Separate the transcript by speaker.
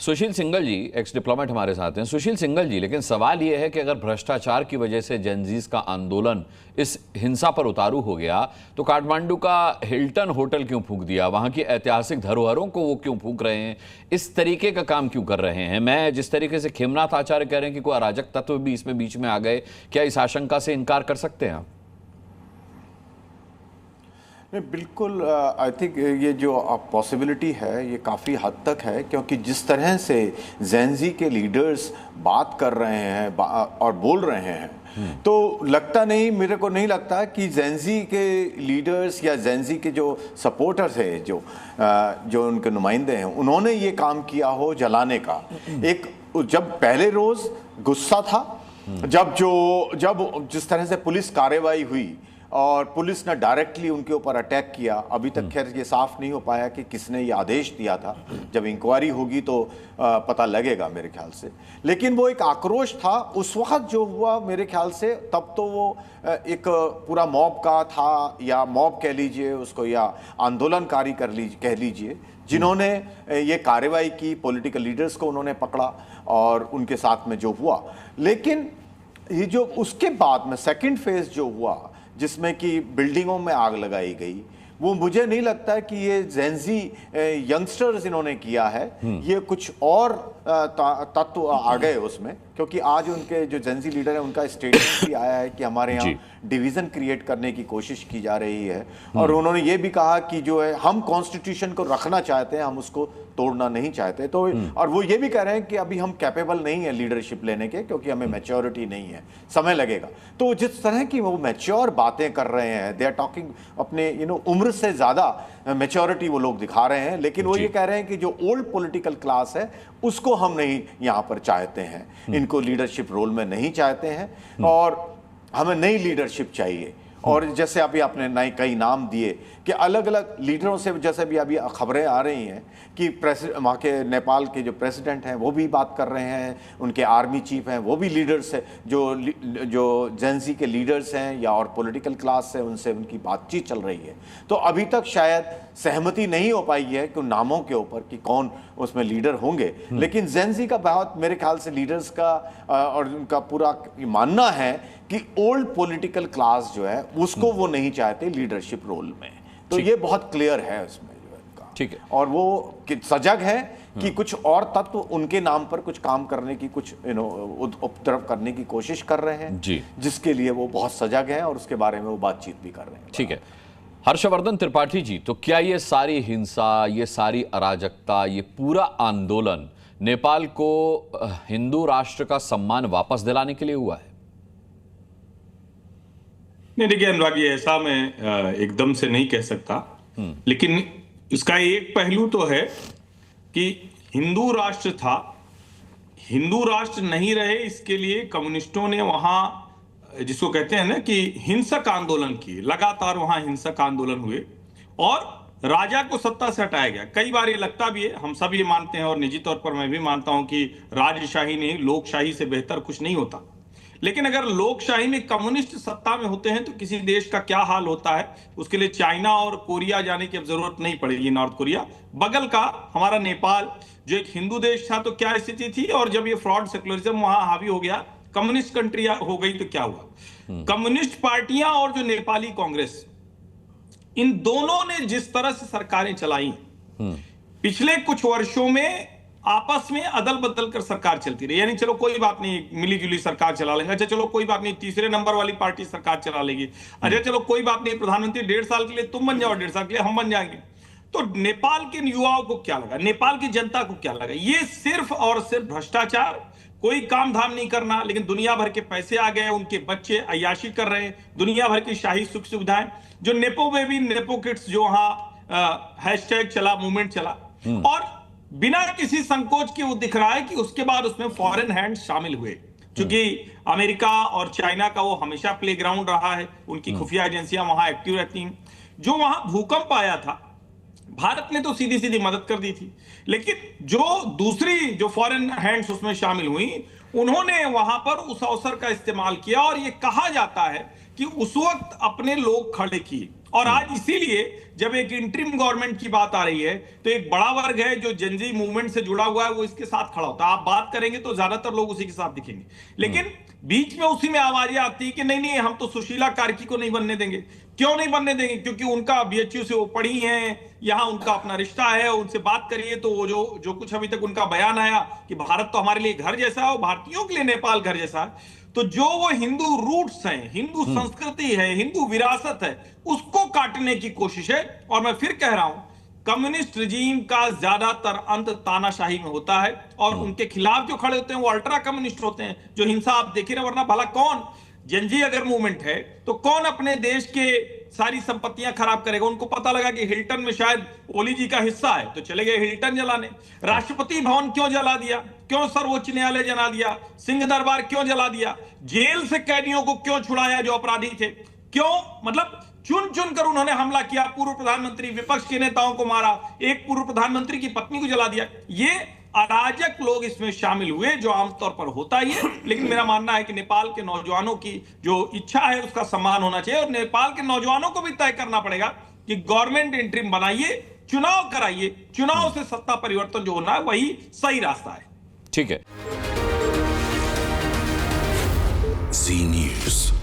Speaker 1: सुशील सिंघल जी x diplomat हमारे साथ हैं। सुशील सिंघल जी, लेकिन सवाल यह है कि अगर भ्रष्टाचार की वजह से जेनजीज का आंदोलन इस हिंसा पर उतारू हो गया तो काठमांडू का हिल्टन होटल क्यों फूंक दिया, वहां की ऐतिहासिक धरोहरों को वो क्यों फूंक रहे हैं, इस तरीके का काम क्यों कर रहे हैं? मैं जिस तरीके से खेमनाथ आचार्य कह रहे हैं कि कोई अराजक तत्व भी इसमें बीच में आ गए, क्या इस आशंका से इनकार कर सकते हैं आप?
Speaker 2: नहीं, बिल्कुल। आई थिंक ये जो पॉसिबिलिटी है ये काफ़ी हद तक है, क्योंकि जिस तरह से जेनजी के लीडर्स बात कर रहे हैं और बोल रहे हैं, तो लगता नहीं, मेरे को नहीं लगता कि जेनजी के लीडर्स या जेनजी के जो सपोर्टर्स हैं, जो उनके नुमाइंदे हैं, उन्होंने ये काम किया हो जलाने का। एक जब पहले रोज़ गुस्सा था, जब जिस तरह से पुलिस कार्रवाई हुई और पुलिस ने डायरेक्टली उनके ऊपर अटैक किया। अभी तक खैर ये साफ नहीं हो पाया कि किसने ये आदेश दिया था। जब इंक्वायरी होगी तो पता लगेगा मेरे ख्याल से। लेकिन वो एक आक्रोश था उस वक्त जो हुआ, मेरे ख्याल से तब तो वो एक पूरा मॉब का था, या मॉब कह लीजिए उसको, या आंदोलनकारी कह लीजिए, जिन्होंने ये कार्रवाई की, पॉलिटिकल लीडर्स को उन्होंने पकड़ा और उनके साथ में जो हुआ। लेकिन ये जो उसके बाद में सेकंड फेज जो हुआ, जिसमें कि बिल्डिंगों में आग लगाई गई, वो मुझे नहीं लगता कि ये जेनजी यंगस्टर्स इन्होंने किया है। ये कुछ और तत्व आ गए उसमें, क्योंकि आज उनके जो जेनजी लीडर है उनका स्टेटमेंट भी आया है कि हमारे यहाँ डिवीजन क्रिएट करने की कोशिश की जा रही है। और उन्होंने ये भी कहा कि जो है हम कॉन्स्टिट्यूशन को रखना चाहते हैं, हम उसको तोड़ना नहीं चाहते। तो और वो ये भी कह रहे हैं कि अभी हम कैपेबल नहीं है लीडरशिप लेने के, क्योंकि हमें मैच्योरिटी नहीं है, समय लगेगा। तो जिस तरह की वो मैच्योर बातें कर रहे हैं, दे आर टॉकिंग अपने उम्र से ज्यादा मैच्योरिटी वो लोग दिखा रहे हैं। लेकिन वो ये कह रहे हैं कि जो ओल्ड पॉलिटिकल क्लास है उसको हम नहीं यहाँ पर चाहते हैं, इनको लीडरशिप रोल में नहीं चाहते हैं, और हमें नई लीडरशिप चाहिए। और जैसे अभी आपने कई नाम दिए कि अलग अलग लीडरों से, जैसे भी अभी खबरें आ रही हैं कि वहाँ के नेपाल के जो प्रेसिडेंट हैं वो भी बात कर रहे हैं, उनके आर्मी चीफ हैं वो भी लीडर्स हैं, जो जेनजी के लीडर्स हैं या और पॉलिटिकल क्लास है, उनसे उनकी बातचीत चल रही है। तो अभी तक शायद सहमति नहीं हो पाई है कि नामों के ऊपर कि कौन उसमें लीडर होंगे। लेकिन जेनजी का बहुत, मेरे ख्याल से लीडर्स का और उनका पूरा मानना है कि ओल्ड पॉलिटिकल क्लास जो है उसको वो नहीं चाहते लीडरशिप रोल में। तो ये बहुत क्लियर है उसमें जो है इनका।
Speaker 1: ठीक है।
Speaker 2: और वो सजग है कि कुछ और तत्व उनके नाम पर कुछ काम करने की, कुछ उपद्रव करने की कोशिश कर रहे हैं
Speaker 1: जी,
Speaker 2: जिसके लिए वो बहुत सजग हैं और उसके बारे में वो बातचीत भी कर रहे हैं।
Speaker 1: ठीक है। हर्षवर्धन त्रिपाठी जी, तो क्या ये सारी हिंसा, ये सारी अराजकता, ये पूरा आंदोलन नेपाल को हिंदू राष्ट्र का सम्मान वापस दिलाने के लिए हुआ है?
Speaker 3: नहीं, देखिए अनुराग, ये ऐसा मैं एकदम से नहीं कह सकता, लेकिन इसका एक पहलू तो है कि हिंदू राष्ट्र था, हिंदू राष्ट्र नहीं रहे, इसके लिए कम्युनिस्टों ने वहां, जिसको कहते हैं ना कि हिंसक आंदोलन किए, लगातार वहां हिंसक आंदोलन हुए और राजा को सत्ता से हटाया गया। कई बार ये लगता भी है, हम सब ये मानते हैं और निजी तौर पर मैं भी मानता हूं कि राजशाही नहीं, लोकशाही से बेहतर कुछ नहीं होता। लेकिन अगर लोकशाही में कम्युनिस्ट सत्ता में होते हैं तो किसी देश का क्या हाल होता है, उसके लिए चाइना और कोरिया जाने की अब जरूरत नहीं पड़ेगी। नॉर्थ कोरिया, बगल का हमारा नेपाल जो एक हिंदू देश था, तो क्या स्थिति थी, और जब ये फ्रॉड सेकुलरिज्म वहां हावी हो गया, कम्युनिस्ट कंट्री हो गई, तो क्या हुआ? कम्युनिस्ट पार्टियां और जो नेपाली कांग्रेस, इन दोनों ने जिस तरह से सरकारें चलाई पिछले कुछ वर्षों में, आपस में अदल बदल कर सरकार चलती रही। यानी चलो कोई बात नहीं, मिली जुली सरकार चला लेंगे, अच्छा चलो कोई बात नहीं, तीसरे नंबर वाली पार्टी सरकार चला लेगी, अच्छा चलो कोई बात नहीं, प्रधानमंत्री 1.5 साल के लिए तुम बन जाओ, 1.5 साल के लिए हम बन जाएंगे। तो नेपाल के युवाओं को क्या लगा, नेपाल की जनता को क्या लगा? ये सिर्फ और सिर्फ भ्रष्टाचार, कोई काम धाम नहीं करना, लेकिन दुनिया भर के पैसे आ गए, उनके बच्चे अय्याशी कर रहे हैं, दुनिया भर की शाही सुख सुविधाएं, जो नेपो बेबी, नेपो किड्स, जो वहां हैशटैग चला, मूवमेंट चला, और बिना किसी संकोच के वो दिख रहा है कि उसके बाद उसमें फॉरेन हैंड्स शामिल हुए। क्योंकि अमेरिका और चाइना का वो हमेशा प्लेग्राउंड रहा है, उनकी खुफिया एजेंसियां वहां एक्टिव रहती हैं। जो वहां भूकंप आया था, भारत ने तो सीधी सीधी मदद कर दी थी, लेकिन जो दूसरी जो फॉरेन हैंड्स उसमें शामिल हुई, उन्होंने वहां पर उस अवसर का इस्तेमाल किया, और ये कहा जाता है कि उस वक्त अपने लोग खड़े किए। और आज इसीलिए जब एक इंटरिम गवर्नमेंट की बात आ रही है तो एक बड़ा वर्ग है जो जेनजी मूवमेंट से जुड़ा हुआ है, वो इसके साथ खड़ा होता है। आप बात करेंगे तो ज्यादातर लोग उसी के साथ दिखेंगे, लेकिन बीच में उसी में आवाजें आती है कि नहीं नहीं, हम तो सुशीला कार्की को नहीं बनने देंगे। क्यों नहीं बनने देंगे? क्योंकि उनका बीएचयू से वो पढ़ी हैं, यहां उनका अपना रिश्ता है, उनसे बात करिए तो वो जो कुछ अभी तक उनका बयान आया कि भारत तो हमारे लिए घर जैसा है और भारतीयों के लिए नेपाल घर जैसा है, तो जो वो हिंदू रूट्स हैं, हिंदू संस्कृति है, हिंदू विरासत है, उसको काटने की कोशिश है। और मैं फिर कह रहा हूं, कम्युनिस्ट रिजीम का ज्यादातर अंत तानाशाही में होता है और उनके खिलाफ जो खड़े होते हैं वो अल्ट्रा कम्युनिस्ट होते हैं, जो हिंसा आप देखिए ना। वरना भला कौन जेनजी अगर मूवमेंट है तो कौन अपने देश के सारी संपत्तियां खराब करेगा? उनको पता लगा कि हिल्टन में शायद ओली जी का हिस्सा है तो चले गए हिल्टन जलाने। राष्ट्रपति भवन क्यों जला दिया? क्यों सर्वोच्च न्यायालय जला दिया? सिंह दरबार क्यों जला दिया? जेल से कैदियों को क्यों छुड़ाया जो अपराधी थे? क्यों? मतलब चुन चुन कर उन्होंने हमला किया, पूर्व प्रधानमंत्री, विपक्ष के नेताओं को मारा, एक पूर्व प्रधानमंत्री की पत्नी को जला दिया। ये अराजक लोग इसमें शामिल हुए, जो आमतौर पर होता ही है। लेकिन मेरा मानना है कि नेपाल के नौजवानों की जो इच्छा है उसका सम्मान होना चाहिए और नेपाल के नौजवानों को भी तय करना पड़ेगा कि गवर्नमेंट इंटरिम बनाइए, चुनाव कराइए, चुनाव से सत्ता परिवर्तन जो होना है वही सही रास्ता है।
Speaker 1: ठीक है।
Speaker 4: जी न्यूज़।